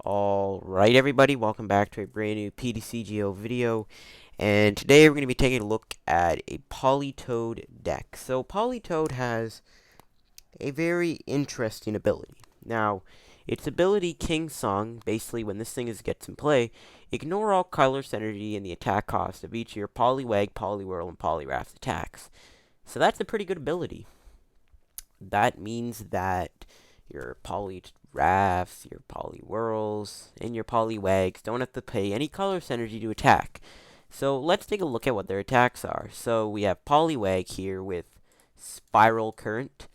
Alright everybody, welcome back to a brand new Ptcgo video, and today we're going to be taking a look at a Politoed deck. So Politoed has a very interesting ability. Now, its ability King Song, basically when this thing gets in play, ignore all colorless energy and the attack cost of each of your Poliwag, Poliwhirl, and Poliwrath attacks. So that's a pretty good ability. That means that your Poliwraths, your Poliwhirls, and your Poliwags don't have to pay any colorless energy to attack. So let's take a look at what their attacks are. So we have Poliwag here with Spiral Current.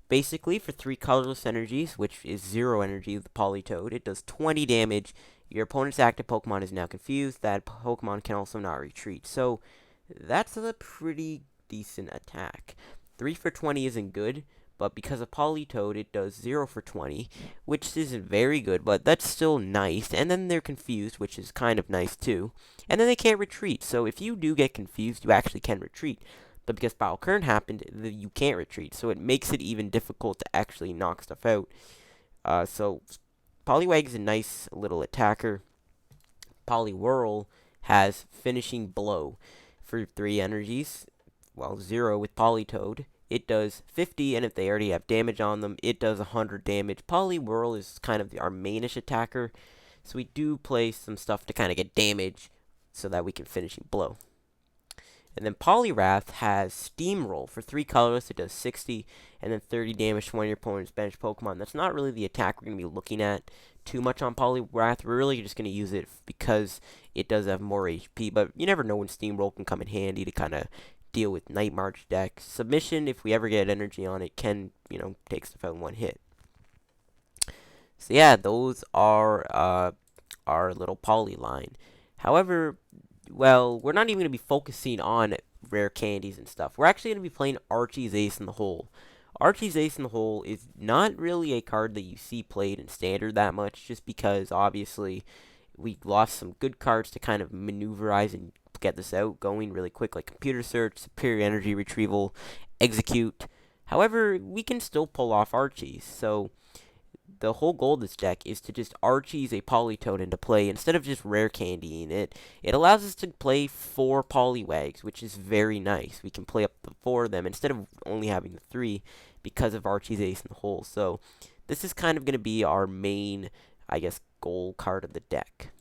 Basically, for 3 colorless energies, which is 0 energy with the Politoed, it does 20 damage. Your opponent's active Pokemon is now confused. That Pokemon can also not retreat. So that's a pretty decent attack. 3 for 20 isn't good, but because of Politoed, it does 0 for 20, which isn't very good, but that's still nice. And then they're confused, which is kind of nice too. And then they can't retreat, so if you do get confused, you actually can retreat. But because Spiral Current happened, you can't retreat, so it makes it even difficult to actually knock stuff out. So Poliwag is a nice little attacker. Poliwhirl has Finishing Blow for 3 energies. Well, 0 with Politoed. It does 50, and if they already have damage on them, it does 100 damage. Poliwhirl is kind of our mainish attacker, so we do play some stuff to kind of get damage so that we can Finishing Blow. And then Poliwrath has Steamroll for 3 colorless. It does 60, and then 30 damage to one of your opponent's bench Pokemon. That's not really the attack we're going to be looking at too much on Poliwrath. We're really just going to use it because it does have more HP, but you never know when Steamroll can come in handy to kind of deal with Night March decks. Submission, if we ever get energy on it, can, take stuff out in one hit. So yeah, those are our little Poly line. However, well, we're not even going to be focusing on rare candies and stuff. We're actually going to be playing Archie's Ace in the Hole. Archie's Ace in the Hole is not really a card that you see played in Standard that much, just because, obviously, we lost some good cards to kind of maneuverize and get this out going really quick, like Computer Search, Superior Energy Retrieval, Execute. However, we can still pull off Archie's, so the whole goal of this deck is to just Archie's a Politoed into play instead of just rare candying it. It allows us to play 4 Poliwags, which is very nice. We can play up to 4 of them instead of only having the 3 because of Archie's Ace in the Hole. So this is kind of going to be our main, I guess, goal card of the deck.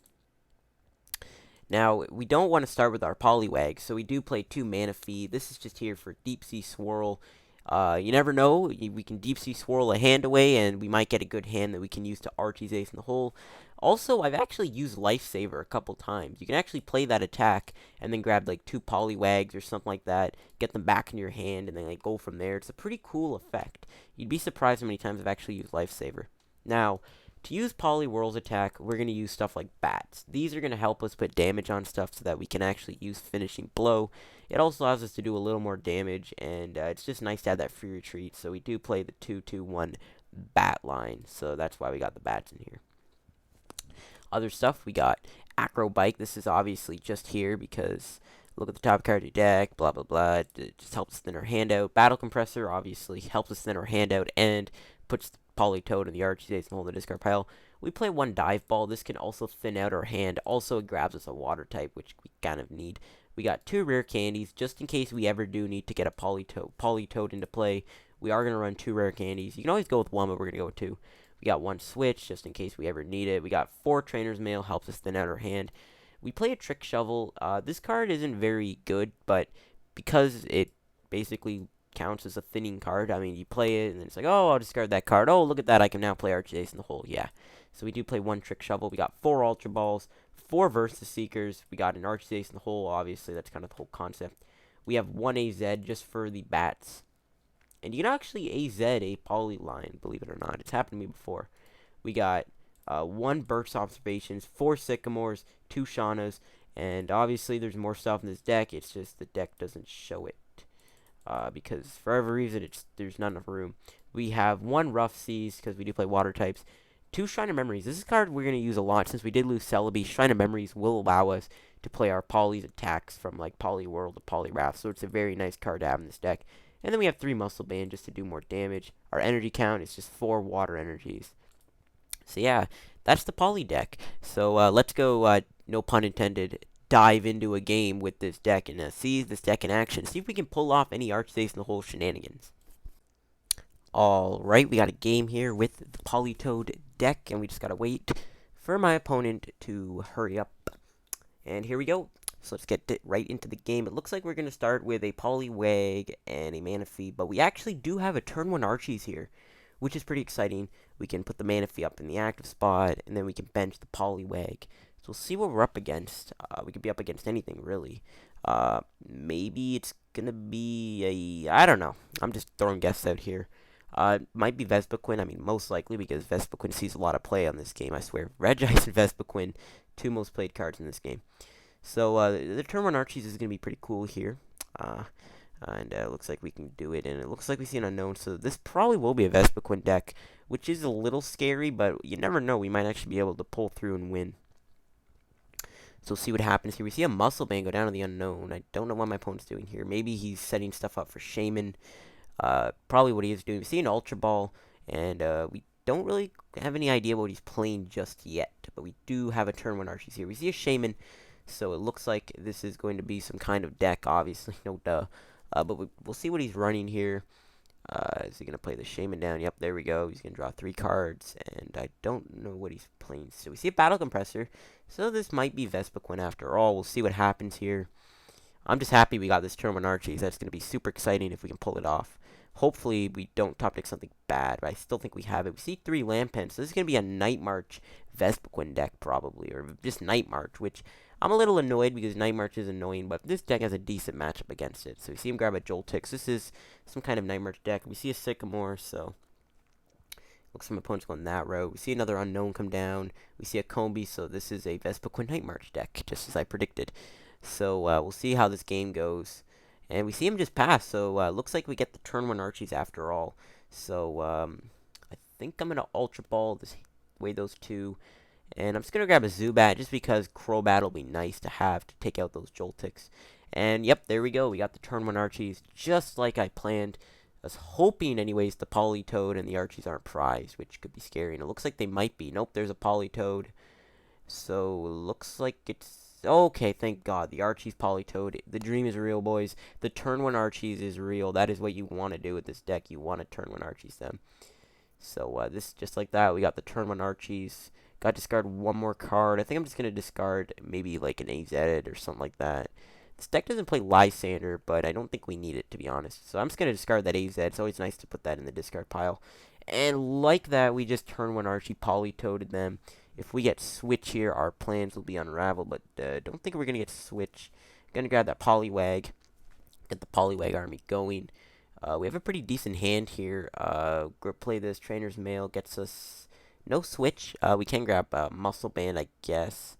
Now, we don't want to start with our Poliwag, so we do play 2 Manaphy. This is just here for Deep Sea Swirl. You never know, we can Deep Sea Swirl a hand away, and we might get a good hand that we can use to Archie's Ace in the Hole. Also, I've actually used Lifesaver a couple times. You can actually play that attack, and then grab, like, 2 Poliwags or something like that, get them back in your hand, and then, like, go from there. It's a pretty cool effect. You'd be surprised how many times I've actually used Lifesaver. Now, to use Poliwhirl's attack, we're going to use stuff like Bats. These are going to help us put damage on stuff so that we can actually use Finishing Blow. It also allows us to do a little more damage, and it's just nice to have that free retreat. So we do play the 2-2-1 Bat line, so that's why we got the Bats in here. Other stuff, we got Acrobike. This is obviously just here because look at the top card of your deck, blah, blah, blah. It just helps us thin our hand out. Battle Compressor obviously helps us thin our hand out and puts the Politoed in the Archie's Ace and Hole in the discard pile. We play 1 Dive Ball. This can also thin out our hand. Also, it grabs us a water type, which we kind of need. We got 2 rare candies, just in case we ever do need to get a Politoed into play. We are going to run 2 rare candies. You can always go with 1, but we're going to go with 2. We got 1 Switch, just in case we ever need it. We got 4 Trainer's Mail, helps us thin out our hand. We play a Trick Shovel. This card isn't very good, but because it basically counts as a thinning card, I mean, you play it, and then it's like, oh, I'll discard that card. Oh, look at that, I can now play Archie's Ace in the Hole. Yeah. So we do play 1 Trick Shovel. We got 4 Ultra Balls, 4 Versus Seekers. We got an Archie's Ace in the Hole, obviously. That's kind of the whole concept. We have 1 AZ just for the Bats. And you can actually AZ a Poly line, believe it or not. It's happened to me before. We got 1 Burst Observations, 4 Sycamores, 2 Shaunas, and obviously there's more stuff in this deck. It's just the deck doesn't show it. Because for every reason, there's not enough room. We have 1 Rough Seas, because we do play water types. 2 Shrine of Memories. This is a card we're going to use a lot, since we did lose Celebi. Shrine of Memories will allow us to play our Poly's attacks from, like, Poliwhirl to Poliwrath, so it's a very nice card to have in this deck. And then we have 3 Muscle Band just to do more damage. Our energy count is just 4 water energies. So yeah, that's the Poly deck. So let's go, no pun intended, dive into a game with this deck and see this deck in action. See if we can pull off any Archdace in the whole shenanigans. Alright, we got a game here with the Politoed deck, and we just gotta wait for my opponent to hurry up. And here we go. So let's get right into the game. It looks like we're going to start with a Poliwag and a Manaphy, but we actually do have a turn 1 Archies here, which is pretty exciting. We can put the Manaphy up in the active spot, and then we can bench the Poliwag. So we'll see what we're up against. We could be up against anything, really. Maybe it's going to be a... I don't know. I'm just throwing guesses out here. Might be Vespiquen. I mean, most likely, because Vespiquen sees a lot of play on this game, I swear. Regice and Vespiquen, two most played cards in this game. So, the turn 1 Archies is going to be pretty cool here. And it looks like we can do it, and it looks like we see an unknown, so this probably will be a Vespiquen deck, which is a little scary, but you never know, we might actually be able to pull through and win. So we'll see what happens here. We see a Muscle Band go down to the unknown. I don't know what my opponent's doing here. Maybe he's setting stuff up for Shaman. Probably what he is doing. We see an Ultra Ball, and we don't really have any idea what he's playing just yet, but we do have a turn 1 Archies here. We see a Shaman. So it looks like this is going to be some kind of deck, obviously, no duh. But we'll see what he's running here. Is he going to play the Shaman down? Yep, there we go. He's going to draw 3 cards, and I don't know what he's playing. So we see a Battle Compressor. So this might be Vespiquen after all. We'll see what happens here. I'm just happy we got this turn 1 Archies. That's going to be super exciting if we can pull it off. Hopefully we don't top deck something bad, but I still think we have it. We see 3 Lampens. So this is going to be a Night March Vespiquen deck, probably, or just Night March, which... I'm a little annoyed because Night March is annoying, but this deck has a decent matchup against it. So we see him grab a Joltix. This is some kind of Night March deck. We see a Sycamore, so looks like my opponent's going that route. We see another Unknown come down. We see a Combi, so this is a Vespiquen Night March deck, just as I predicted. So we'll see how this game goes. And we see him just pass, so looks like we get the turn 1 Archies after all. So I think I'm going to Ultra Ball this way those two. And I'm just going to grab a Zubat just because Crobat will be nice to have to take out those Joltics. And yep, there we go. We got the turn 1 Archies just like I planned. I was hoping anyways the Politoed and the Archies aren't prized, which could be scary. And it looks like they might be. Nope, there's a Politoed. So it looks like it's... Okay, thank God. The Archies Politoed. The dream is real, boys. The turn 1 Archies is real. That is what you want to do with this deck. You want to turn 1 Archies them. So this just like that. We got the turn 1 Archies. Got to discard one more card. I think I'm just going to discard maybe like an AZ or something like that. This deck doesn't play Lysander, but I don't think we need it, to be honest. So I'm just going to discard that AZ. It's always nice to put that in the discard pile. And like that, we just turn 1 Archie Politoeded them. If we get Switch here, our plans will be unraveled, but don't think we're going to get Switch. Going to grab that Poliwag. Get the Poliwag army going. We have a pretty decent hand here. Play this. Trainer's Mail gets us... No Switch. We can grab Muscle Band, I guess.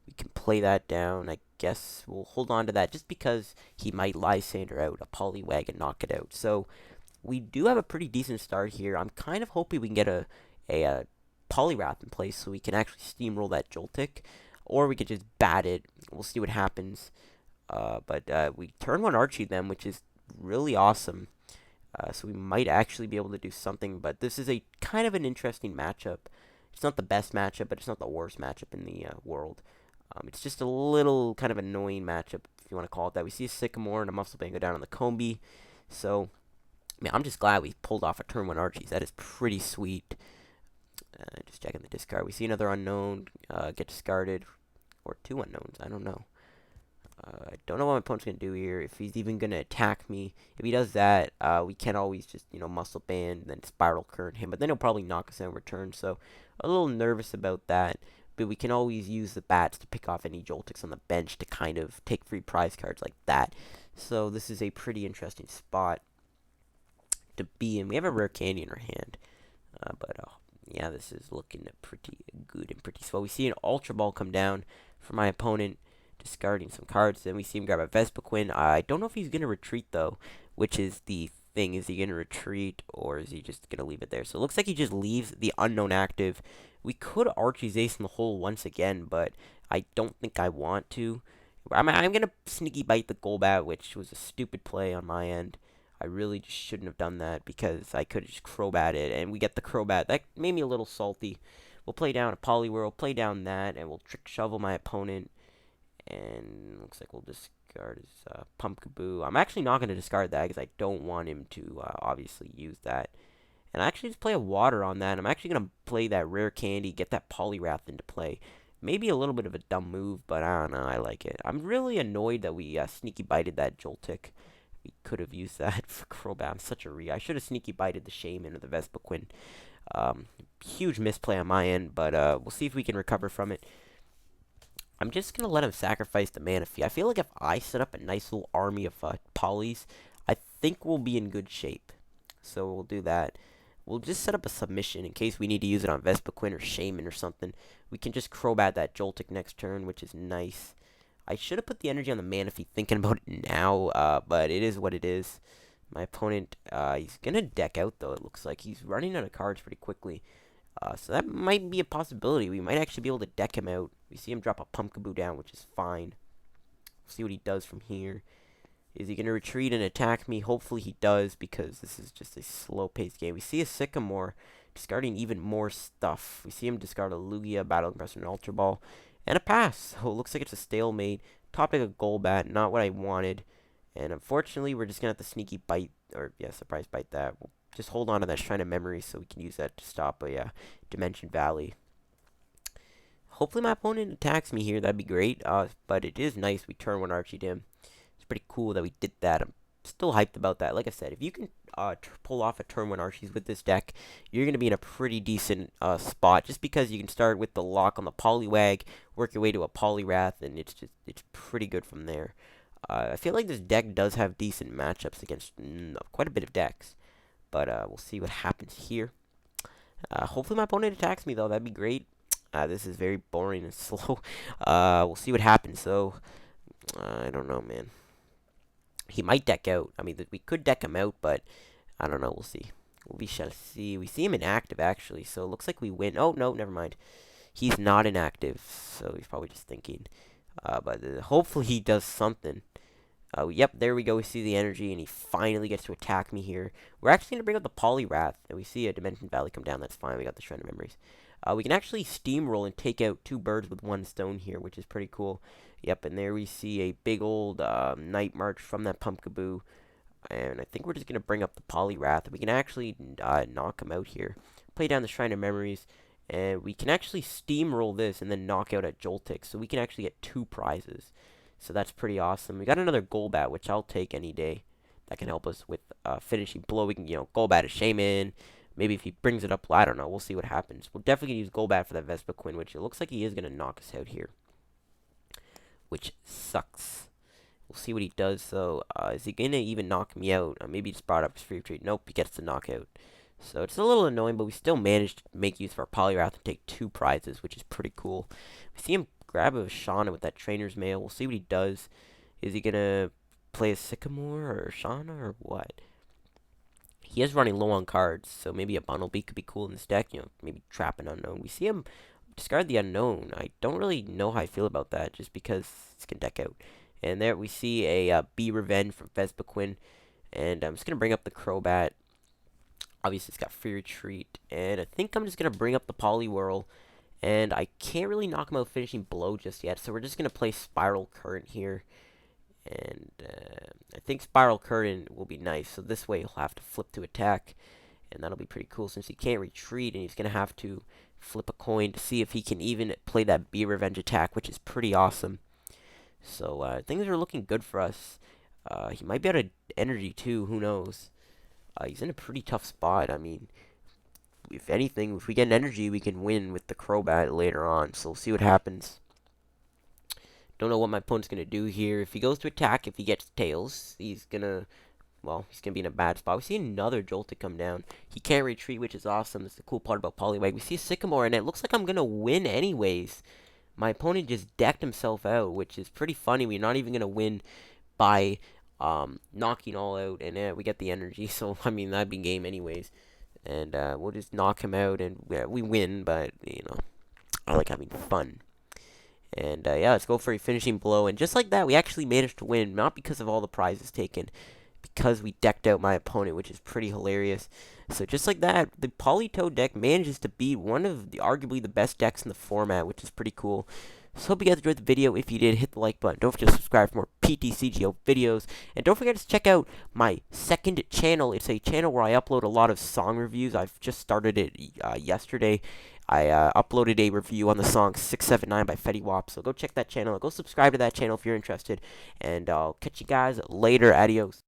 We can play that down. I guess we'll hold on to that just because he might Lysander out a Poliwag and knock it out. So we do have a pretty decent start here. I'm kind of hoping we can get a Poliwrath in place so we can actually steamroll that Joltik. Or we could just bat it. We'll see what happens. But we turn 1 Archie them, which is really awesome. So we might actually be able to do something, but this is a kind of an interesting matchup. It's not the best matchup, but it's not the worst matchup in the world. It's just a little kind of annoying matchup, if you want to call it that. We see a Sycamore and a Muscle Band go down on the Combi. So, man, I'm just glad we pulled off a turn 1 Archies. That is pretty sweet. Just checking the discard. We see another Unknown get discarded. Or 2 Unknowns, I don't know. I don't know what my opponent's going to do here, if he's even going to attack me. If he does that, we can always just, Muscle Band, then Spiral Current him, but then he'll probably knock us out in return, so a little nervous about that. But we can always use the bats to pick off any Joltics on the bench to kind of take free prize cards like that. So this is a pretty interesting spot to be in. We have a rare candy in our hand, yeah, this is looking pretty good and pretty swell. We see an Ultra Ball come down for my opponent, discarding some cards. Then we see him grab a Vespiquen. I don't know if he's going to retreat, though, which is the thing. Is he going to retreat, or is he just going to leave it there? So it looks like he just leaves the Unknown active. We could Archie's Ace in the hole once again, but I don't think I want to. I'm going to Sneaky Bite the Golbat, which was a stupid play on my end. I really just shouldn't have done that because I could have just Crobat it, and we get the Crobat. That made me a little salty. we'll play down a Poliwhirl, play down that, and we'll Trick Shovel my opponent. And looks like we'll discard his Ptcgo. I'm actually not going to discard that because I don't want him to obviously use that. And I actually just play a water on that. I'm actually going to play that rare candy, get that Poliwrath into play. Maybe a little bit of a dumb move, but I don't know. I like it. I'm really annoyed that we sneaky bited that Joltik. We could have used that for Crobat. I'm such a I should have sneaky bited the Shaman or the Vespiquen. Huge misplay on my end, but we'll see if we can recover from it. I'm just going to let him sacrifice the Manaphy. I feel like if I set up a nice little army of Polys, I think we'll be in good shape. So we'll do that. We'll just set up a submission in case we need to use it on Vespiquen or Shaman or something. We can just Crobat that Joltik next turn, which is nice. I should have put the energy on the Manaphy thinking about it now, but it is what it is. My opponent, he's going to deck out, though, it looks like. He's running out of cards pretty quickly. So that might be a possibility. We might actually be able to deck him out. We see him drop a Ptcgo down, which is fine. We'll see what he does from here. Is he going to retreat and attack me? Hopefully he does, because this is just a slow-paced game. We see a Sycamore discarding even more stuff. We see him discard a Lugia, Battle Compressor, and Ultra Ball, and a pass. So it looks like it's a stalemate. Top deck a Golbat, not what I wanted. And unfortunately, we're just going to have to sneaky bite, or yeah, surprise bite that. We'll just hold on to that Shrine of Memory so we can use that to stop a Dimension Valley. Hopefully my opponent attacks me here. That'd be great. But it is nice we turn one Archie to him. It's pretty cool that we did that. I'm still hyped about that. Like I said, if you can pull off a turn one Archies with this deck, you're going to be in a pretty decent spot. Just because you can start with the lock on the Poliwag, work your way to a Poliwrath, and it's pretty good from there. I feel like this deck does have decent matchups against quite a bit of decks. But we'll see what happens here. Hopefully my opponent attacks me, though. That'd be great. This is very boring and slow. We'll see what happens. So, I don't know, man. He might deck out. I mean, we could deck him out, but I don't know. We'll see. We shall see. We see him inactive, actually. So, it looks like we win. Oh, no, never mind. He's not inactive. So, he's probably just thinking. But hopefully he does something. Yep, there we go. We see the energy, and he finally gets to attack me here. We're actually going to bring up the Poliwrath, and we see a Dimension Valley come down. That's fine. We got the Shrine of Memories. We can actually steamroll and take out 2 birds with 1 stone here, which is pretty cool. Yep, and there we see a big old Night March from that Ptcgo. And I think we're just going to bring up the Poliwrath. We can actually knock him out here. Play down the Shrine of Memories. And we can actually steamroll this and then knock out a Joltik. So we can actually get 2 prizes. So that's pretty awesome. We got another Golbat, which I'll take any day. That can help us with finishing blow. We can, Golbat a Shaman. Maybe if he brings it up, I don't know. We'll see what happens. We'll definitely use Golbat for that Vespiquen, which it looks like he is going to knock us out here. Which sucks. We'll see what he does, though. Is he going to even knock me out? Maybe he just brought up his free retreat. Nope, he gets the knockout. So it's a little annoying, but we still managed to make use of our Poliwrath and take 2 prizes, which is pretty cool. We see him grab a Shauna with that Trainer's Mail. We'll see what he does. Is he going to play a Sycamore or Shauna or what? He is running low on cards, so maybe a Bunnelby could be cool in this deck. Maybe trap an Unknown. We see him discard the Unknown. I don't really know how I feel about that, just because it's going to deck out. And there we see a Bee Revenge from Vespiquen. And I'm just going to bring up the Crobat. Obviously, it's got free retreat. And I think I'm just going to bring up the Poliwhirl. And I can't really knock him out finishing blow just yet. So we're just going to play Spiral Current here. And I think Spiral Current will be nice. So this way he'll have to flip to attack. And that'll be pretty cool since he can't retreat. And he's going to have to flip a coin to see if he can even play that Bee Revenge attack, which is pretty awesome. So things are looking good for us. He might be out of energy too. Who knows? He's in a pretty tough spot. I mean, if anything, if we get an energy, we can win with the Crobat later on. So we'll see what happens. Don't know what my opponent's going to do here. If he goes to attack, if he gets Tails, he's going to be in a bad spot. We see another Joltik come down. He can't retreat, which is awesome. That's the cool part about Poliwag. We see a Sycamore, and it looks like I'm going to win anyways. My opponent just decked himself out, which is pretty funny. We're not even going to win by knocking all out, and we get the energy. So, I mean, that'd be game anyways. And we'll just knock him out, and we win, but, I like having fun. And, yeah, let's go for a finishing blow. And just like that, we actually managed to win, not because of all the prizes taken. because we decked out my opponent, which is pretty hilarious. So just like that, the Politoed deck manages to be one of arguably the best decks in the format, which is pretty cool. So hope you guys enjoyed the video. If you did, hit the like button. Don't forget to subscribe for more Ptcgo videos. And don't forget to check out my second channel. It's a channel where I upload a lot of song reviews. I've just started it yesterday. I uploaded a review on the song 679 by Fetty Wap. So go check that channel. Go subscribe to that channel if you're interested. And I'll catch you guys later. Adios.